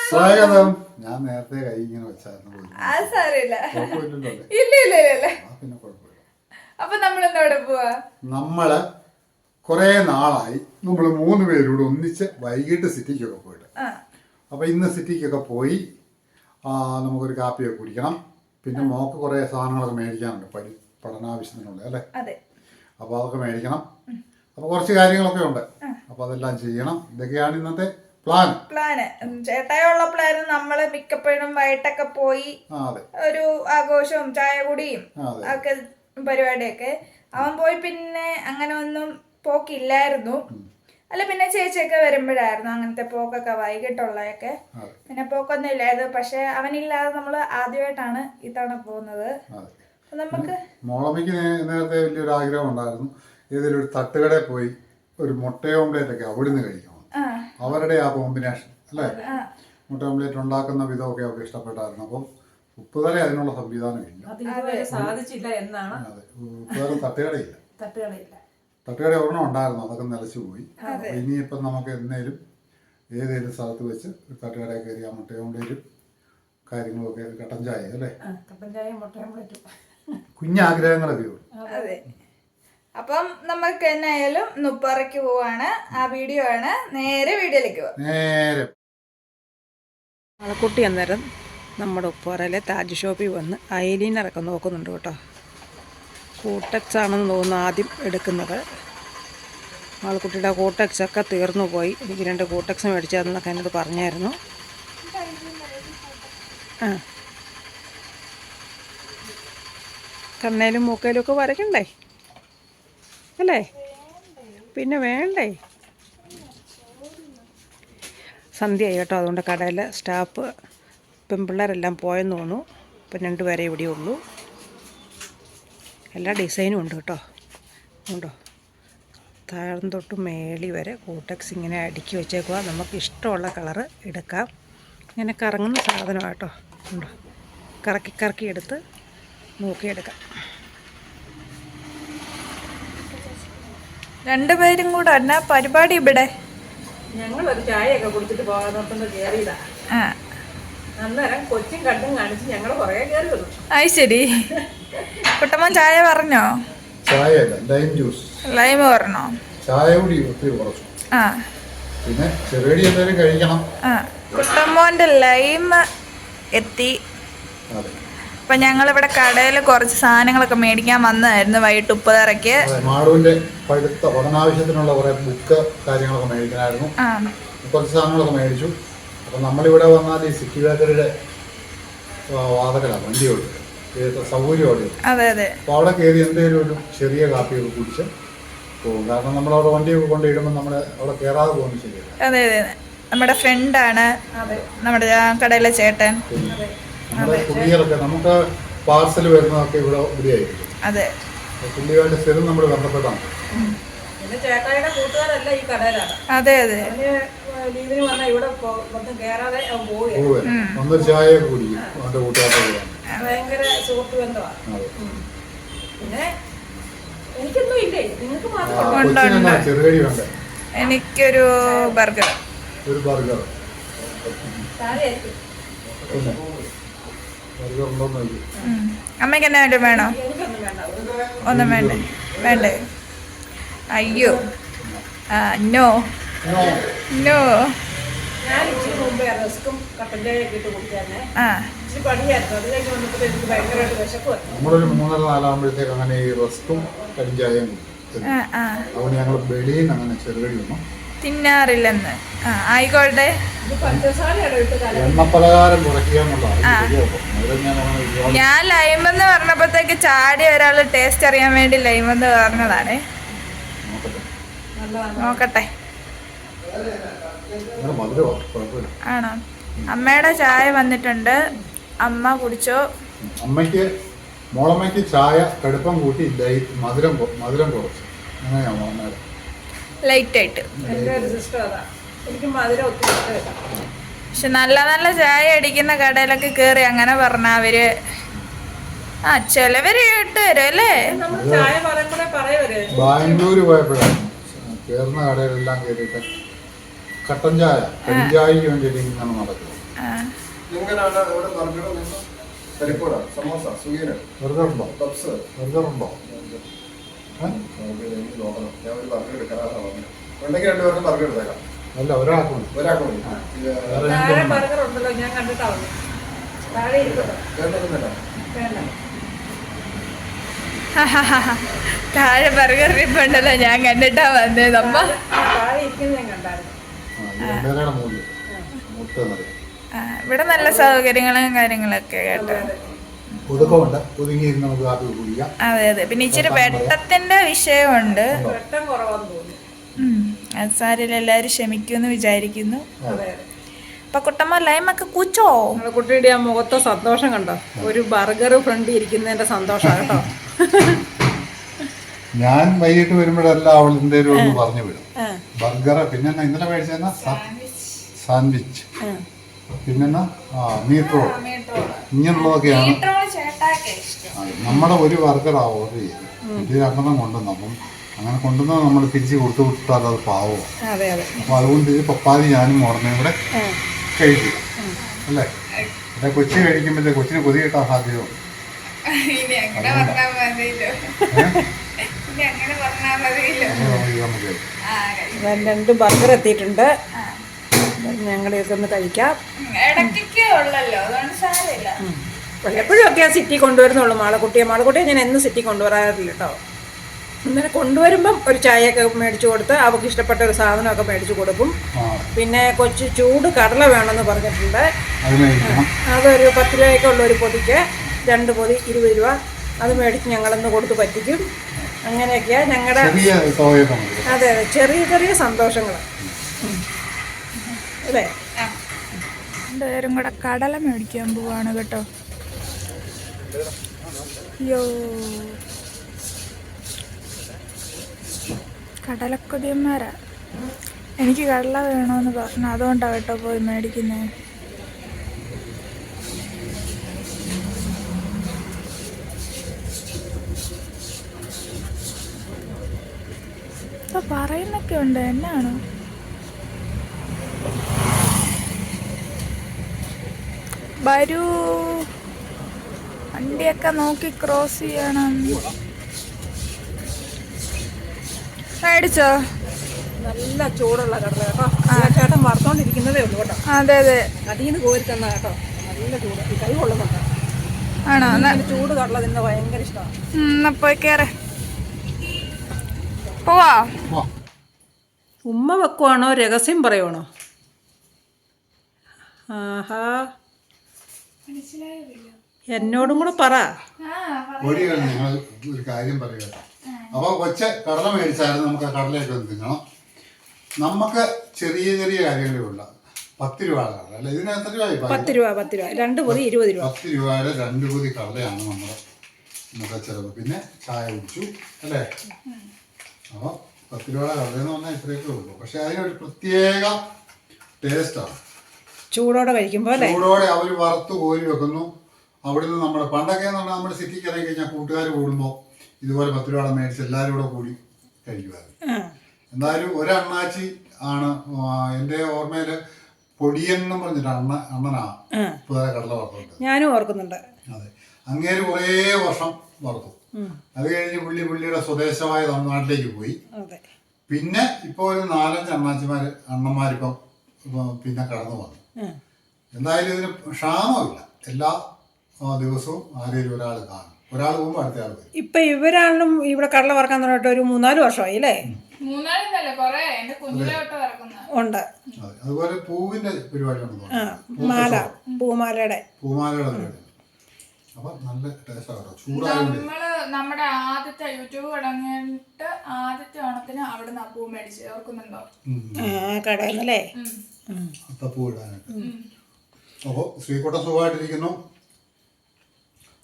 സ്വാഗതം. ഞാൻ നേരത്തെ കൈ ഇങ്ങനെ വെച്ചായിരുന്നു. പിന്നെ കുഴപ്പമില്ല. അപ്പൊ നമ്മളെന്തോടെ പോവാ? നമ്മള് കൊറേ നാളായി നമ്മള് 3 പേരൂടെ ഒന്നിച്ച് വൈകിട്ട് സിറ്റിക്കൊക്കെ പോയിട്ട്. അപ്പൊ ഇന്ന് സിറ്റിക്കൊക്കെ പോയി നമുക്കൊരു കാപ്പിയൊക്കെ കുടിക്കണം. പിന്നെ മോക്ക് കുറെ സാധനങ്ങളൊക്കെ മേടിക്കാനുണ്ട്, പഠനാവശ്യത്തിനുള്ള അല്ലേ? അപ്പൊ അതൊക്കെ മേടിക്കണം. അപ്പൊ കുറച്ച് കാര്യങ്ങളൊക്കെ ഉണ്ട്. അപ്പൊ അതെല്ലാം ചെയ്യണം. ഇതൊക്കെയാണ് ഇന്നത്തെ പ്ലാന്. ചേട്ടായുള്ള പ്ലാന് നമ്മള് മിക്കപ്പോഴും വൈകിട്ടൊക്കെ പോയി ഒരു ആഘോഷവും ചായ കുടിയും ഒക്കെ പരിപാടിയൊക്കെ. അവൻ പോയി പിന്നെ അങ്ങനെ ഒന്നും പോക്കില്ലായിരുന്നു. അല്ല പിന്നെ ചേച്ചിയൊക്കെ വരുമ്പോഴായിരുന്നു അങ്ങനത്തെ പോക്കൊക്കെ, വൈകിട്ടുള്ളതൊക്കെ. പിന്നെ പോക്കൊന്നും ഇല്ലായിരുന്നു. പക്ഷെ അവനില്ലാതെ നമ്മള് ആദ്യമായിട്ടാണ് ഇത്തവണ പോകുന്നത്. നമുക്ക് മോളമ്മയ്ക്ക് നേരത്തെ വലിയൊരു ആഗ്രഹം ഉണ്ടായിരുന്നു, ഏതെങ്കിലും ഒരു തട്ടുകടയിൽ പോയി ഒരു മുട്ട ഓംലേറ്റ് ഒക്കെ അവിടുന്ന് കഴിക്കണം. അവരുടെ ആ കോമ്പിനേഷൻ അല്ലേ, മുട്ട ഓംലേറ്റ് ഉണ്ടാക്കുന്ന വിധമൊക്കെ അവർക്ക് ഇഷ്ടപ്പെട്ടായിരുന്നു. അപ്പം ഉപ്പുതല അതിനുള്ള സംവിധാനം ഇല്ല, സാധിച്ചില്ല എന്നാണ്. അതെ, ഉപ്പുതല തട്ടുകടയില്ല. തട്ടുകട ഒരെണ്ണം ഉണ്ടായിരുന്നു, അതൊക്കെ നിലച്ചു പോയി. ഇനിയിപ്പം നമുക്ക് ഏതേലും സ്ഥലത്ത് വെച്ച് തട്ടുകടയിൽ കയറി ആ മുട്ട ഓംലേറ്റും കാര്യങ്ങളൊക്കെ, കട്ടൻ ചായ അല്ലേ, കുഞ്ഞാഗ്രഹങ്ങളൊക്കെ ഉള്ളൂ. അപ്പം നമുക്ക് എന്നായാലും നുപ്പറയ്ക്ക് പോവാണ്. ആ വീഡിയോ ആണ്. നേരെ വീഡിയോയിലേക്ക് പോവാം. ആളക്കുട്ടി അന്നേരം നമ്മുടെ ഉപ്പുറയിലെ താജ് ഷോപ്പിൽ വന്ന് ഐലൈനറൊക്കെ നോക്കുന്നുണ്ട് കേട്ടോ. കൂട്ടക്സ് ആണെന്ന് തോന്നുന്നു ആദ്യം എടുക്കുന്നത്. ആൾക്കുട്ടിയുടെ കൂട്ടക്സ് ഒക്കെ തീർന്നു പോയി. എനിക്ക് 2 കൂട്ടക്സ് മേടിച്ചതെന്നൊക്കെ എന്നോട് പറഞ്ഞായിരുന്നു. കണ്ണേലും മൂക്കയിലും ഒക്കെ വരയ്ക്കണ്ടേ അല്ലേ? പിന്നെ വേണ്ടേ? സന്ധ്യയായി കേട്ടോ. അതുകൊണ്ട് കടയിൽ സ്റ്റാഫ് പെൺപിള്ളേരെല്ലാം പോയെന്ന് തോന്നുന്നു. ഇപ്പം 2 പേരെ ഇവിടെ ഉള്ളൂ. എല്ലാ ഡിസൈനും ഉണ്ട് കേട്ടോ. ഉണ്ടോ, താഴം തൊട്ട് മേളി വരെ കൂട്ടക്സ് ഇങ്ങനെ അടുക്കി വെച്ചേക്കുക. നമുക്ക് ഇഷ്ടമുള്ള കളറ് എടുക്കാം. ഇങ്ങനെ കറങ്ങുന്ന സാധനമാണ് കേട്ടോ. ഉണ്ടോ, കറക്കി എടുത്ത് നോക്കിയെടുക്കാം. 2 പേരും കൂടെ എന്നാ പരിപാടി ഇവിടെ? ഞങ്ങളൊരു ചായയൊക്കെ കുടിച്ചിട്ട് പോകാൻ കയറിയതാ. അന്നേരം കൊച്ചും കണ്ടും കാണിച്ച് ഞങ്ങൾ പുറകെ കയറി വന്നു. അത് ശരി. കുട്ടമ്മൻ ചായ പറഞ്ഞോ? ലൈം ജ്യൂസ്, ലൈം പറഞ്ഞോ? ചായ കൂടി ഒത്തിരി കുറച്ചു. പിന്നെ ചെറുകടി എന്തെങ്കിലും കഴിക്കണം. കുട്ടമ്മോന്റെ ലൈം എത്തി. അപ്പൊ ഞങ്ങളിവിടെ കടയിൽ കുറച്ച് സാധനങ്ങളൊക്കെ മേടിക്കാൻ വന്നതായിരുന്നു വൈകിട്ട് ഉപ്പുതറയ്ക്ക്. മാളുവിന്റെ പഴുത്ത പഠനാവശ്യത്തിനുള്ള കുറെ ബുക്ക് കാര്യങ്ങളൊക്കെ മേടിക്കണമായിരുന്നു. കുറച്ച് സാധനങ്ങളൊക്കെ മേടിച്ചു. അപ്പൊ നമ്മളിവിടെ വന്നാൽ ഈ സിറ്റി ബേക്കറിയുടെ വാതകലാണ് വണ്ടിയോട് സൗകര്യമാണ്. അപ്പൊ അവിടെ കയറി എന്തെങ്കിലും ഒരു ചെറിയ കാപ്പിയൊക്കെ കുടിച്ച് പോകും. കാരണം നമ്മളവിടെ വണ്ടിയൊക്കെ കൊണ്ടിടുമ്പോൾ നമ്മള് അവിടെ കയറാതെ പോകുന്നത് ശരിയല്ല. അതെ, നമ്മുടെ ഫ്രണ്ടാണ് നമ്മുടെ കടയിലെ ചേട്ടൻ. നമ്മുടെ കുടികളൊക്കെ നമുക്ക് പാർസൽ വരുന്നതൊക്കെ ഇവിടെ ആയിരിക്കും. അതെ, പുള്ളിയായിട്ട് സ്ഥിരം നമ്മൾ ബന്ധപ്പെട്ടാണ്. പിന്നെ ചേട്ടായിയുടെ കൂട്ടുകാരല്ല ഈ കടയിലാണ്. അതെ, ലീവിന് വന്നാൽ ഇവിടെ കയറാതെ പോവുക. ഒന്നൊരു ചായ കുടിക്കും അവന്റെ കൂട്ടുകാരുടെ. ഭയങ്കര സുഹൃത്ത് ബന്ധമാണ്. പിന്നെ എനിക്കൊന്നും ഇല്ലേ, നിങ്ങൾക്ക് മാത്രം ചെറുകടി വേണ്ടേ? എനിക്കൊരു ബർഗർ. ഒരു ബർഗർ അമ്മയ്ക്ക് എന്നാ വേണോ? ഒന്നും വേണ്ടേ? അയ്യോ, നോ. ഞാൻ ഇച്ചിരി മുമ്പേ റസ്കും കട്ടൻ ചായയൊക്കെ ഇട്ട് കുടിക്കാന്നെ. ഇച്ചിരി പണിയായിരുന്നു. അത് കഴിഞ്ഞ് വന്നപ്പോൾ എനിക്ക് ഭയങ്കരമായിട്ട് വിശക്കുമായിരുന്നു. നമ്മളൊരു 3-4 ആകുമ്പോഴത്തേക്ക് അങ്ങനെ ഈ റസ്കും കടിഞ്ചായയും കുടിക്കും. അതുകൊണ്ട് ഞങ്ങൾ വെളിയിൽ നിന്ന് അങ്ങനെ ചെറുകടി ഒന്നും തിന്നാറില്ലെന്ന്. ആയിക്കോട്ടെ. എണ്ണപ്പലഹാരം കുറയ്ക്കുക എന്നുള്ളതാണ്. ഞാൻ ലൈമെന്ന് പറഞ്ഞപ്പോഴത്തേക്ക് ചാടി ഒരാൾ ടേസ്റ്റ് അറിയാൻ വേണ്ടി ലൈമെന്ന് പറഞ്ഞതാണ്. നോക്കട്ടെ. ആണോ? അമ്മയുടെ ചായ വന്നിട്ടുണ്ട്. അമ്മ കുടിച്ചോ? മോളമ്മയ്ക്ക് ചായ കടുപ്പം കൂട്ടി മധുരം കുറച്ചു. അങ്ങനെയാണോ അമ്മയുടെ? ലൈറ്റ് ആയിട്ട്. എനിക്ക് മധുരം ഒത്തിരി ഇഷ്ടമില്ല. പക്ഷെ നല്ല ചായ അടിക്കുന്ന കടയിലൊക്കെ കേറി അങ്ങനെ പറഞ്ഞ അവര് ചിലവര് കേട്ട് വരും അല്ലേ? ബാംഗ്ലൂര് പോയപ്പോഴാണ് കേറുന്ന കടയിലെല്ലാം കയറിയിട്ട് കട്ടൻ ചായ കരിഞ്ചായക്ക് വേണ്ടിയിട്ട് ഇങ്ങനെ നടക്കും. നിങ്ങനെയാണ് ഇവിടെ ബർഗർ, പരിപ്പൂട, സമോസ, സുഖീന, ബർഗറുണ്ടോ? പപ്സ്. ബർഗറുണ്ടോ? എനിക്ക് നോക്കണം. ഞാൻ ഒരു ബർഗർ എടുക്കാനാണ് പറഞ്ഞത്. ഉണ്ടെങ്കിൽ രണ്ടുപേർക്കും ബർഗർ എടുത്തേക്കാം. അല്ല, ഒരാൾക്കുണ്ട്. ഒരാൾക്ക് മതി. താഴെ ബർഗർ ഉണ്ടല്ലോ, ഞാൻ കണ്ടിട്ടാവുന്നു. താഴെ ഇരിക്കട്ടോ. വേണ്ടതൊന്നുമില്ല. വേണ്ട. താഴെ ബർഗർ ഇരിപ്പുണ്ടല്ലോ, ഞാൻ കണ്ടിട്ടാ വന്നത്. അമ്മ താഴെ ഇരിക്കുന്നത് ഞാൻ കണ്ടായിരുന്നു. രണ്ടുപേരുടെ മൂല്യം മൂത്തത് ഇവിടെ നല്ല സൗകര്യങ്ങളും കാര്യങ്ങളൊക്കെ കേട്ടോ. ഒതുക്കമുണ്ട്. ഒതുങ്ങിയിരുന്ന് നമുക്ക് കാപ്പി കുടിക്കാം. അതെ അതെ. പിന്നെ ഇച്ചിരി വെട്ടത്തിന്റെ വിഷയമുണ്ട്. വെട്ടം കുറവാന്ന് തോന്നുന്നു. അത് സാരില്ല, എല്ലാവരും ക്ഷമിക്കുമെന്ന് വിചാരിക്കുന്നു. അതെ. അപ്പൊ കുട്ടമ്മ ലൈമൊക്കെ കൂച്ചോ? നമ്മുടെ കുട്ടിയുടെ ആ മുഖത്തെ സന്തോഷം കണ്ടോ? ഒരു ബർഗർ ഫ്രണ്ട് ഇരിക്കുന്നതിന്റെ സന്തോഷമാണ് കേട്ടോ. ഞാൻ വൈകിട്ട് വരുമ്പോഴെല്ലാം അവൾ എന്തേലും ഒന്ന് പറഞ്ഞു വിടും. ബർഗർ, പിന്നെ ഇന്നലെ മേടിച്ചെന്നാ സാൻഡ്വിച്ച്, പിന്നെ മീറ്റ് റോൾ, ഇങ്ങനെയുള്ളതൊക്കെയാണ്. നമ്മുടെ ഒരു ബർഗർ ഓർഡർ ചെയ്ത് ഇത് രണ്ടെണ്ണം കൊണ്ടുവന്നു. അപ്പം അങ്ങനെ കൊണ്ടുവന്നാൽ നമ്മൾ തിരിച്ച് കൊടുത്തു വിട്ടാൽ അത് പാവമാണ്. അപ്പം അതുകൊണ്ട് ഇത് പപ്പാതി ഞാനും ഓർമ്മയും കൂടെ കഴിക്കും അല്ലേ. അല്ലെ കൊച്ചി കഴിക്കുമ്പോഴേ കൊച്ചിന് കൊതി കിട്ടാൻ സാധ്യതയുണ്ട്. രണ്ട് ബർഗർ എത്തിയിട്ടുണ്ട്. ഞങ്ങളിതൊക്കെ ഒന്ന് കഴിക്കാം. എപ്പോഴും ഒക്കെ ആ സിറ്റി കൊണ്ടുവരുന്നുള്ളൂ മാളക്കുട്ടിയെ ഞാൻ എന്നും സിറ്റി കൊണ്ടുവരാറില്ല കേട്ടോ. ഇന്നലെ കൊണ്ടുവരുമ്പം ഒരു ചായയൊക്കെ മേടിച്ചു കൊടുത്ത് അവൾക്ക് ഇഷ്ടപ്പെട്ട ഒരു സാധനമൊക്കെ മേടിച്ചു കൊടുക്കും. പിന്നെ കൊച്ചു ചൂട് കടല വേണമെന്ന് പറഞ്ഞിട്ടുണ്ട്. അതൊരു 10 രൂപയ്ക്കുള്ള ഒരു പൊതിക്ക് 2 പൊതി 20 രൂപ. അത് മേടിച്ച് ഞങ്ങളൊന്ന് കൊടുത്ത് പറ്റിക്കും. അങ്ങനെയൊക്കെയാ ഞങ്ങളുടെ. അതെ അതെ, ചെറിയ ചെറിയ സന്തോഷങ്ങൾ അല്ലേ. രണ്ടുപേരും കൂടെ കടല മേടിക്കാൻ പോവാണ് കേട്ടോ. അയ്യോ, കടലക്കൊതിയന്മാരാ. എനിക്ക് കടല വേണമെന്ന് പറഞ്ഞു, അതുകൊണ്ടാണ് കേട്ടോ പോയി മേടിക്കുന്നത്. ഇപ്പൊ പറയുന്നൊക്കെ ഉണ്ട്, എന്നാണോ? വരൂ, വണ്ടിയൊക്കെ നോക്കി ക്രോസ് ചെയ്യണം. മേടിച്ചോ? നല്ല ചൂടുള്ള കടല കേട്ടോ. ചേട്ടൻ വറുത്തോണ്ടിരിക്കുന്നതേ ഉള്ളൂ കേട്ടോ. അതെ അതെ, അതിന്ന് കോരി തന്ന കേട്ടോ. നല്ല ചൂട്, ഈ കൈ കൊള്ളുന്നുണ്ട്. ആണോ? ചൂട് കടല തിന്ന ഭയങ്കര ഇഷ്ടമാണ്. എന്നാ പോയി കേറ്. പോവാ. ഉമ്മ വെക്കുവാണോ രഹസ്യം പറയുവാണോ? ആഹാ, എന്നോടും കൂടെ പറ. ഞങ്ങൾ ഒരു കാര്യം പറയുക. അപ്പോൾ കൊച്ച് കടല മേടിച്ചാലും നമുക്ക് ആ കടലയൊക്കെ ഒന്ന് തിന്നണം. നമുക്ക് ചെറിയ ചെറിയ കാര്യങ്ങളേ ഉള്ള 10 രൂപ കടല അല്ല, ഇതിന് എത്ര രൂപയായി? 10 രൂപ 2 പൊതി 20 രൂപ. 10 രൂപയുടെ 2 പൊതി കടലയാണ് നമ്മുടെ ഇന്നത്തെ ചിലവ്. പിന്നെ ചായ കുടിച്ചു അല്ലേ. അപ്പോൾ 10 രൂപയുടെ കടലെന്ന് പറഞ്ഞാൽ ഇത്രയൊക്കെ ഉള്ളൂ. പക്ഷെ അതിനൊരു പ്രത്യേക ടേസ്റ്റാണ്. ചൂടോടെ കഴിക്കുമ്പോൾ അല്ലേ. ചൂടോടെ അവർ വറുത്ത് കോരി വെക്കുന്നു. അവിടുന്ന് നമ്മുടെ പണ്ടൊക്കെ എന്ന് പറഞ്ഞാൽ നമ്മുടെ സിറ്റിക്ക് ഇറങ്ങി കഴിഞ്ഞാൽ കൂട്ടുകാർ കൂടുമ്പോൾ ഇതുപോലെ 10 രൂപ മേടിച്ച് എല്ലാവരും കൂടെ കൂടി കഴിക്കുമായിരുന്നു. എന്തായാലും ഒരണ്ണാച്ചി ആണ് എൻ്റെ ഓർമ്മയിൽ പൊടിയൻ എന്ന് പറഞ്ഞിട്ട് അണ്ണനാ പുതിയ കടല വറുത്തുണ്ട്. ഞാനും ഓർക്കുന്നുണ്ട്. അതെ, അങ്ങേര് കുറേ വർഷം വറുത്തു. അത് കഴിഞ്ഞ് പുള്ളിയുടെ സ്വദേശമായ തമിഴ്നാട്ടിലേക്ക് പോയി. പിന്നെ ഇപ്പോൾ ഒരു 4-5 അണ്ണന്മാരിപ്പം പിന്നെ കടന്നു വന്നു. എന്തായാലും ഇതിന് ക്ഷാമമില്ല. എല്ലാ ദിവസവും ആരെങ്കിലും ഒരാൾ കാണും. ഒരാൾ പോകുമ്പോൾ അടുത്ത ആൾ വരും. ഇപ്പൊ ഇവരാണെങ്കിലും ഇവിടെ കടല വറക്കാൻ തുടങ്ങിയിട്ട് ഒരു 3-4 വർഷമായി അല്ലേ. ഉണ്ട്. അതുപോലെ പൂവിന്റെ പരിപാടി ഉണ്ടെന്ന് പൂമാലയുടെ പരിപാടി. അപ്പൊ നല്ല ടേസ്റ്റാണ്. ചൂടായിട്ട് നമ്മുടെ ആദ്യത്തെ യൂട്യൂബ് തുടങ്ങിയിട്ട് ആദ്യത്തെ ഓണത്തിന് അവിടെ നിന്ന് പൂ മേടിച്ച് ഓർക്കുന്നുണ്ടോ? കടന്നല്ലേ അത്തപ്പൂ ഇടാനായിട്ട്. അപ്പോൾ ശ്രീകുട്ടൻ സുഖമായിട്ടിരിക്കുന്നു.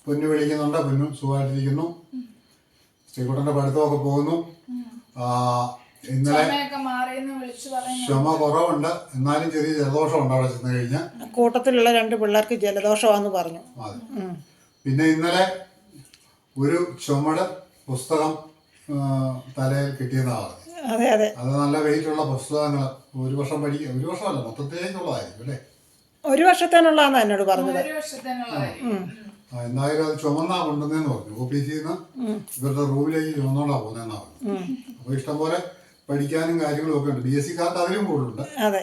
പൊന്നു വിളിക്കുന്നുണ്ട്. പൊന്നു സുഖമായിട്ടിരിക്കുന്നു. ശ്രീകുട്ടന്റെ പഠിത്തമൊക്കെ പോകുന്നു. ഇന്നലെ ക്ഷമ കുറവുണ്ട്, എന്നാലും ചെറിയ ജലദോഷമുണ്ട് അവിടെ ചെന്ന് കഴിഞ്ഞാൽ. കൂട്ടത്തിലുള്ള 2 പിള്ളേർക്ക് ജലദോഷമാണെന്ന് പറഞ്ഞു. അതെ. പിന്നെ ഇന്നലെ ഒരു ചുമട് പുസ്തകം തലയിൽ കിട്ടിയെന്നാണ്. അതെ അതെ, അത് നല്ല വെയിറ്റുള്ള പുസ്തകങ്ങൾ. 1 വർഷം പഠിക്കുക, 1 വർഷമല്ല മൊത്തത്തിലേക്കുള്ളതായിരിക്കും അല്ലേ. 1 വർഷത്തേനുള്ളതാന്ന് എന്നോട് പറഞ്ഞത്. 1 വർഷത്തിനുള്ള കാര്യം. എന്തായാലും അത് ചുമന്നാ കൊണ്ടുവന്നേന്ന് പറഞ്ഞു. ഓഫീസിൽ നിന്ന് ഇവരുടെ റൂമിലേക്ക് ചുമന്നോണ്ടാ പോകുന്നതെന്നാ പറഞ്ഞു. അപ്പോൾ ഇഷ്ടംപോലെ പഠിക്കാനും കാര്യങ്ങളും ഒക്കെ ഉണ്ട്. BSc കാർക്ക് അതിലും കൂടുതലുണ്ട്. അതെ,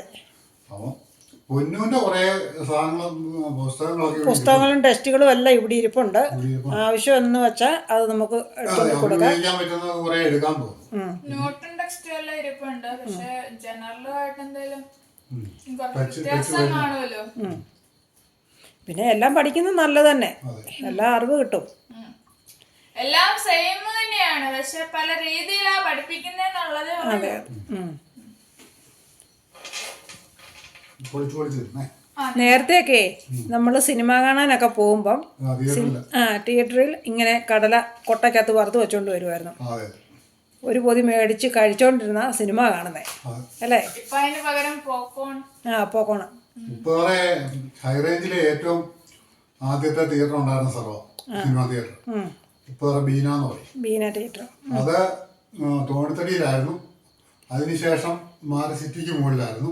അപ്പോൾ പൊന്നൂന്റെ കുറേ സാധനങ്ങളും പുസ്തകങ്ങളൊക്കെ പുസ്തകങ്ങളും ടെസ്റ്റുകളും എല്ലാം ഇവിടെ ഇരിപ്പുണ്ട്. ആവശ്യം എന്ന് വെച്ചാൽ അത് നമുക്ക് ഉപയോഗിക്കാൻ പറ്റുന്ന കുറെ എടുക്കാൻ തോന്നും. നോട്ടും ടെക്സ്റ്റും എല്ലാം ഇരിപ്പുണ്ട്. പക്ഷെ ജനറലായിട്ട് എന്തെങ്കിലും വ്യത്യാസം കാണുമല്ലോ. പിന്നെ എല്ലാം പഠിക്കുന്നത് നല്ലത് തന്നെ, എല്ലാ അറിവ് കിട്ടും. എല്ലാം സെയിം തന്നെയാണ്, പക്ഷെ പല രീതിയിലാ പഠിപ്പിക്കുന്നുള്ളത്. അതെ. നേരത്തെയൊക്കെ നമ്മൾ സിനിമ കാണാനൊക്കെ പോകുമ്പം തിയേറ്ററിൽ ഇങ്ങനെ കടല കൊട്ടയ്ക്കകത്ത് വറുത്ത് വെച്ചോണ്ട് വരുമായിരുന്നു. ഒരു പൊതി മേടിച്ച് കഴിച്ചോണ്ടിരുന്ന സിനിമ കാണുന്നേ അല്ലേ. ഇപ്പൊ അതിന് പകരം പോക്കോൺ. പോക്കോണ്. ഇപ്പൊ ഹൈറേഞ്ചിലെ ഏറ്റവും ആദ്യത്തെ തിയേറ്റർ ഉണ്ടായിരുന്ന സ്ഥലമാണ് സിനിമ തിയേറ്റർ. ഇപ്പൊ ബീന എന്ന് പറയും. ബീന തിയേറ്റർ. അത് തോണിത്തടിയിലായിരുന്നു. അതിനുശേഷം മാറി സിറ്റിക്ക് മുകളിലായിരുന്നു.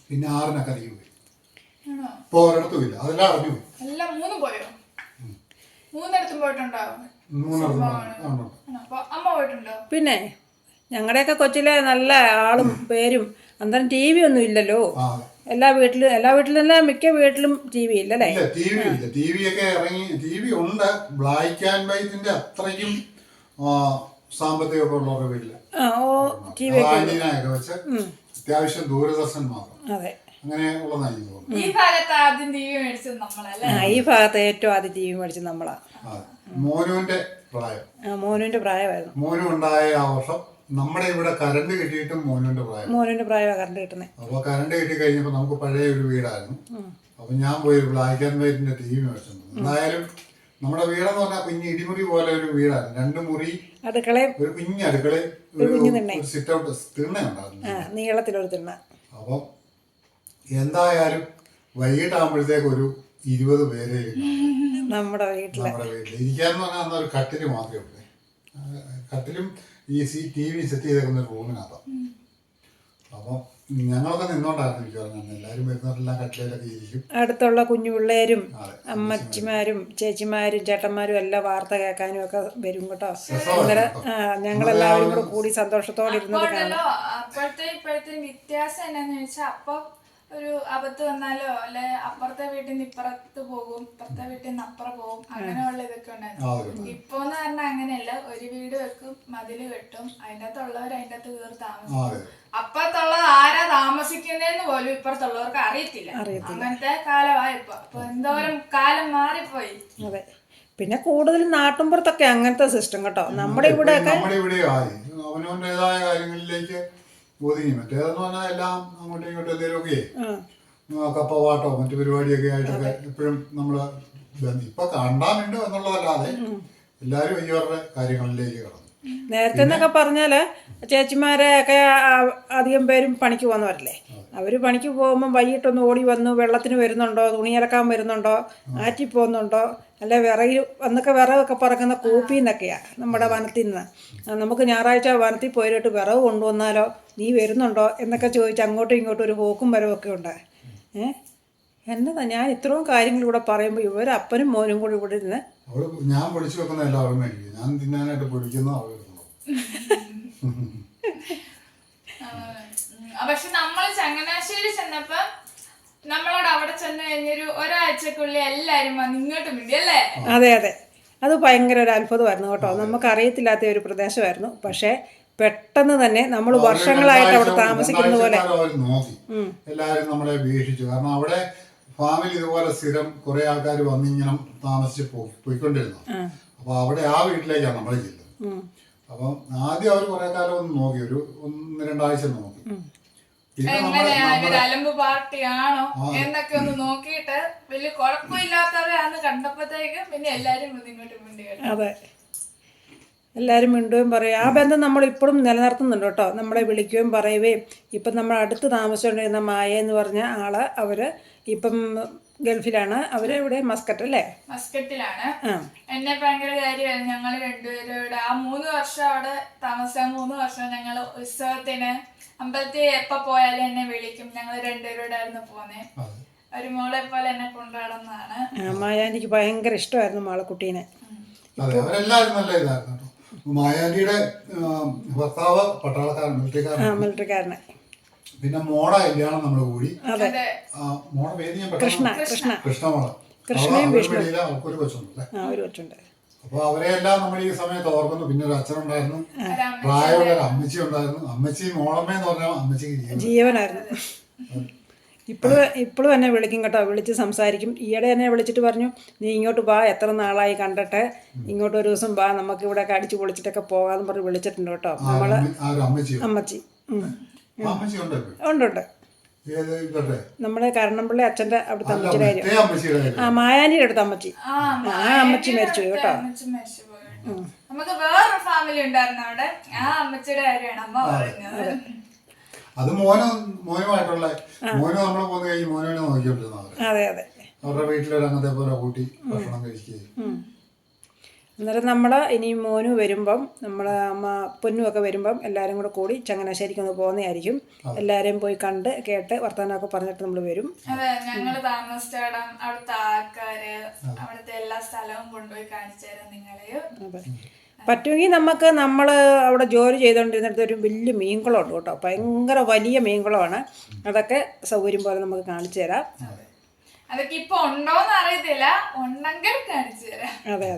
പിന്നെ 6-നക്കരയ്ക്ക് പോയി. ഇപ്പൊ ഒരിടത്തും ഇല്ല. അതെല്ലാം അറിഞ്ഞു പോയി. എല്ലാം 3 പോയോ? 3 പോയിട്ടുണ്ടോ? 3 അമ്മ പോയിട്ടുണ്ടോ? പിന്നെ ഞങ്ങളുടെയൊക്കെ കൊച്ചിലെ നല്ല ആളും പേരും. അന്നേരം TV ഒന്നും ഇല്ലല്ലോ. എല്ലാ വീട്ടിലും മിക്ക വീട്ടിലും TV ഇല്ലല്ലേ. TV ഒക്കെ ഇറങ്ങി. TV ഉണ്ട്. ബ്ലാക്ക് ആൻഡ് വൈറ്റിന്റെ അത്രയ്ക്കും സാമ്പത്തികമൊക്കെ ഉള്ളവരുടെ വീട്ടില് ആന്റീനയൊക്കെ വെച്ച് അത്യാവശ്യം ദൂരദർശൻ മാത്രം അങ്ങനെ ഉള്ളതായി തോന്നുന്നു. ഈ ഭാഗത്ത് ആദ്യം TV മേടിച്ചത് നമ്മളല്ലേ. ഈ ഭാഗത്ത് ഏറ്റവും ആദ്യം TV മേടിച്ചത് നമ്മളാ. മോനുവിന്റെ പ്രായം. മോനുവിന്റെ പ്രായമായിരുന്നു. മോനു ഉണ്ടായ ആ വർഷം നമ്മുടെ ഇവിടെ കറണ്ട് കിട്ടിയിട്ടും മോനുവിന്റെ പ്രായമാണ് കറണ്ട് കിട്ടുന്നത്. അപ്പൊ കറണ്ട് കിട്ടി കഴിഞ്ഞപ്പോ നമുക്ക് പഴയ ഒരു വീടായിരുന്നു. അപ്പൊ ഞാൻ പോയി ഒരു ബ്ലാക്ക് ആൻഡ് വൈറ്റിന്റെ TV മേടിച്ചു. എന്തായാലും നമ്മുടെ വീടെന്ന് പറഞ്ഞാൽ കുഞ്ഞ് ഇടിമുറി പോലെ ഒരു വീടായിരുന്നു. 2 മുറി, ഒരു കുഞ്ഞ് അടുക്കളയും ഒരു സിറ്റ് ഔട്ട് തിണ്ണയുണ്ടായിരുന്നു, നീളത്തിലൊരു തിണ്ണ. അപ്പം എന്തായാലും വൈകിട്ടാകുമ്പോഴത്തേക്ക് ഒരു 20 പേരെ നമ്മുടെ വീട്ടിൽ ഇരിക്കാന്ന് പറഞ്ഞാൽ അന്ന് ഒരു കട്ടില് മാത്രമേ ഉള്ളൂ. കട്ടിലും ഈ TV സെറ്റ് ചെയ്തേക്കുന്ന ഒരു റൂമിനകത്താണ്. അപ്പം ഞങ്ങളൊക്കെ നിന്നോണ്ടായിരുന്നു മിക്കവാറും. എല്ലാവരും വരുന്നവരെല്ലാം കട്ടിലൊക്കെ ഇരിക്കും. അടുത്തുള്ള കുഞ്ഞു പിള്ളേരും അമ്മച്ചിമാരും ചേച്ചിമാരും ചേട്ടന്മാരും എല്ലാം വാർത്ത കേൾക്കാനും ഒക്കെ വരും കേട്ടോ. ഞങ്ങളെല്ലാവരും കൂടെ കൂടി സന്തോഷത്തോടെ ഇരുന്നത് കാണാം. ഇപ്പോഴത്തെ വ്യത്യാസം എന്നാന്ന് ചോദിച്ചാൽ അപ്പൊ ഒരു അബദ്ധം വന്നാലോ അല്ലെ അപ്പുറത്തെ വീട്ടിൽ നിന്ന് ഇപ്പുറത്ത് പോകും, ഇപ്പുറത്തെ വീട്ടിൽ നിന്ന് അപ്പുറം പോകും, അങ്ങനെയുള്ള ഇതൊക്കെ ഉണ്ടായിരുന്നു. ഇപ്പൊന്ന് പറഞ്ഞാൽ അങ്ങനെയല്ല. ഒരു വീട് വെക്കും, മതില് കെട്ടും, അതിൻ്റെ അകത്തുള്ളവർ അതിൻ്റെ അകത്ത് കയറി താമസിക്കും. അപ്പുറത്തുള്ളത് ആരാ താമസിക്കുന്നതെന്ന് പോലും ഇപ്പുറത്തുള്ളവർക്ക് അറിയത്തില്ല. അങ്ങനത്തെ കാലമായി ഇപ്പൊ. അപ്പൊ എന്തോരം കാലം മാറിപ്പോയി. അതെ. പിന്നെ കൂടുതലും നാട്ടിൻപുറത്തൊക്കെ അങ്ങനത്തെ സിസ്റ്റം കേട്ടോ. നമ്മുടെ ഇവിടെയൊക്കെ അവനവൻ്റെതായ കാര്യങ്ങളിലേക്ക് ഒതുങ്ങി. മറ്റേതെന്ന് പറഞ്ഞാൽ എല്ലാം അങ്ങോട്ടും ഇങ്ങോട്ടും എന്തെങ്കിലുമൊക്കെ കപ്പവാട്ടോ മറ്റു പരിപാടിയൊക്കെ ആയിട്ടൊക്കെ എപ്പോഴും നമ്മള് ഇപ്പൊ കണ്ടാനുണ്ട് എന്നുള്ളതല്ലാതെ എല്ലാരും ഇവരുടെ കാര്യങ്ങളിലേക്ക് കടന്നു. നേരത്തെ എന്നൊക്കെ പറഞ്ഞാല് ചേച്ചിമാരെയൊക്കെ അധികം പേരും പണിക്ക് പോകുന്നവരല്ലേ. അവർ പണിക്ക് പോകുമ്പോൾ വൈകിട്ടൊന്ന് ഓടി വന്നു വെള്ളത്തിന് വരുന്നുണ്ടോ, തുണിയിറക്കാൻ വരുന്നുണ്ടോ, ആറ്റിൽ പോകുന്നുണ്ടോ, അല്ലെ വിറകിൽ വന്നൊക്കെ വിറകൊക്കെ പറക്കുന്ന കൂപ്പിൽ നിന്നൊക്കെയാണ് നമ്മുടെ വനത്തിൽ നിന്ന്. നമുക്ക് ഞായറാഴ്ച വനത്തിൽ പോയിട്ട് വിറക് കൊണ്ടുവന്നാലോ, നീ വരുന്നുണ്ടോ എന്നൊക്കെ ചോദിച്ച് അങ്ങോട്ടും ഇങ്ങോട്ടും ഒരു പോക്കും വരവൊക്കെ ഉണ്ട്. എന്നതാ ഞാൻ ഇത്രയും കാര്യങ്ങൾ ഇവിടെ പറയുമ്പോൾ ഇവർ അപ്പനും മോനും കൂടി ഇവിടെ ഇരുന്ന് ഞാൻ പൊടിച്ചു വെക്കുന്ന എല്ലാവരും ഞാൻ തിന്നാനായിട്ട് പൊടിക്കുന്ന പക്ഷെ നമ്മള് ചങ്ങനാശ്ശേരി ചെന്നപ്പോ നമ്മളോട് അവിടെ ചെന്ന് കഴിഞ്ഞൊരു ഒരാഴ്ചക്കുള്ളിൽ എല്ലാരും വന്ന് ഇങ്ങോട്ട് മിണ്ടി അല്ലേ. അതെ അതെ, അത് ഭയങ്കര ഒരു അത്ഭുതമായിരുന്നു കേട്ടോ. നമുക്ക് അറിയത്തില്ലാത്ത ഒരു പ്രദേശമായിരുന്നു. പക്ഷെ പെട്ടെന്ന് തന്നെ നമ്മൾ വർഷങ്ങളായിട്ട് അവിടെ താമസിക്കുന്ന പോലെ എല്ലാവരും നമ്മളെ വീക്ഷിച്ചു. കാരണം അവിടെ ഫാമിലി ഇതുപോലെ സ്ഥിരം കുറെ ആൾക്കാർ വന്നിങ്ങനെ താമസിച്ച് പോയിക്കൊണ്ടിരുന്നു. അപ്പൊ അവിടെ ആ വീട്ടിലേക്കാണ് നമ്മൾ ചെല്ലുന്നത്. അപ്പം ആദ്യം അവർ കുറെ കാലം ഒന്ന് നോക്കി, ഒരു 1-2 ആഴ്ച നോക്കി. അലമ്പ് പാർട്ടിയാണോ എന്നൊക്കെ ഒന്ന് നോക്കിയിട്ട് വലിയ കുഴപ്പമില്ലാത്തവരാന്ന് കണ്ടപ്പോഴത്തേക്കും പിന്നെ എല്ലാരും ഇങ്ങോട്ടും വേണ്ടി. അതെ, എല്ലാവരും മിണ്ടുകയും പറയും. ആ ബന്ധം നമ്മൾ ഇപ്പോഴും നിലനിർത്തുന്നുണ്ട് കേട്ടോ. നമ്മളെ വിളിക്കുകയും പറയുകയും. ഇപ്പം നമ്മൾ അടുത്ത് താമസിച്ചുകൊണ്ടിരുന്ന മായ എന്ന് പറഞ്ഞ ആള് അവര് ഇപ്പം ഗൾഫിലാണ്. അവരെവിടെ മസ്കറ്റ് അല്ലേ? മസ്കറ്റിലാണ്. എന്നെ ഭയങ്കര കാര്യമായിരുന്നു. ഞങ്ങൾ രണ്ടുപേരും ആ 3 വർഷം അവിടെ താമസിച്ച 3 വർഷം ഞങ്ങൾ ഉത്സവത്തിന് അമ്പലത്തിൽ എപ്പോ പോയാലും എന്നെ വിളിക്കും. ഞങ്ങൾ രണ്ടുപേരോടായിരുന്നു പോന്നെ. ഒരു മോളെ പോലെ എന്നെ കൊണ്ടുനടന്നതാണ്. മായാൻറ്റിക്ക് ഭയങ്കര ഇഷ്ടമായിരുന്നു മാളക്കുട്ടീനെ. അതെ, അവരെല്ലാവരും നല്ല ഇതായിരുന്നു കേട്ടോ. മായാൻറ്റിയുടെ ഭർത്താവ് പട്ടാളക്കാരൻ, മിലിറ്ററിക്കാരനെ. പിന്നെ മോടെ കല്യാണം നമ്മൾ കൂടി. അതെ, മോടെ പേര് ഞാൻ കൃഷ്ണമോള്. അവർക്കൊരു കൊച്ചുണ്ടല്ലേ. ഒരു കൊച്ചുണ്ട്. അപ്പൊ അവരെല്ലാം നമ്മൾ ഈ സമയത്ത് ഓർക്കുന്നു. പിന്നെ ഒരു അച്ഛനുണ്ടായിരുന്നു, പ്രായമുള്ള ഒരു അമ്മച്ചി ഉണ്ടായിരുന്നു. അമ്മച്ചി മോളമ്മയെന്ന് പറഞ്ഞാൽ അമ്മച്ചിക്ക് ജീവനായിരുന്നു. ഇപ്പോഴും എന്നെ വിളിക്കും കേട്ടോ, വിളിച്ച് സംസാരിക്കും. ഈയിടെ എന്നെ വിളിച്ചിട്ട് പറഞ്ഞു, നീ ഇങ്ങോട്ട് വാ, എത്ര നാളായി കണ്ടിട്ട്, ഇങ്ങോട്ട് ഒരു ദിവസം വാ, നമുക്ക് ഇവിടെ അടിച്ചു പൊളിച്ചിട്ടൊക്കെ പോകാന്ന് പറഞ്ഞ് വിളിച്ചിട്ടുണ്ട് കേട്ടോ. നമ്മള് അമ്മച്ചി ഉണ്ട്. നമ്മുടെ കരണംപള്ളി അച്ഛൻ്റെ അവിടുത്തെ അമ്മച്ചിയുടെ കാര്യം. മായാനിയുടെ അടുത്ത അമ്മച്ചി. അമ്മച്ചി മരിച്ചു കേട്ടോ. നമുക്ക് വേറൊരു ഫാമിലി ഉണ്ടായിരുന്നു അവിടെ. ആ അമ്മച്ചിയുടെ കാര്യമാണ് അമ്മ പറഞ്ഞത്. അത് മോനുമായിട്ടുള്ള മോനും നമ്മളെ പോന്ന് കഴിഞ്ഞ് മോനെ നോക്കിക്കൊണ്ടിരുന്നത്. അതെ അതെ, അവരുടെ വീട്ടിലൊരു അങ്ങനത്തെ പോലെ കൂട്ടി ഭക്ഷണം കഴിക്കുകയും. അന്നേരം നമ്മൾ ഇനി മോനു വരുമ്പം, നമ്മളെ അമ്മ പൊന്നുമൊക്കെ വരുമ്പം എല്ലാവരും കൂടെ കൂടി ചങ്ങനാശ്ശേരിക്ക് ഒന്ന് പോകുന്നതായിരിക്കും. എല്ലാവരെയും പോയി കണ്ട് കേട്ട് വർത്തമാനമൊക്കെ പറഞ്ഞിട്ട് നമ്മൾ വരും. അതെ, ഞങ്ങള് താമസിച്ചിടം, അവിടുത്തെ ആൾക്കാര്, അവിടുത്തെ എല്ലാ സ്ഥലവും കൊണ്ടുപോയി കാണിച്ചു തരാം നിങ്ങളെയും. അതെ, പറ്റുമെങ്കിൽ നമ്മൾ അവിടെ ജോലി ചെയ്തുകൊണ്ടിരുന്നിടത്ത് ഒരു വലിയ മീൻകുളമുണ്ട് കേട്ടോ. ഭയങ്കര വലിയ മീൻകുളമാണ്. അതൊക്കെ സൗകര്യം പോലെ നമുക്ക് കാണിച്ചു തരാം. അതൊക്കെ ഇപ്പൊ ഉണ്ടോന്ന് അറിയത്തില്ല, ഉണ്ടെങ്കിൽ കാണിച്ചു തരാം. അതെ അതെ.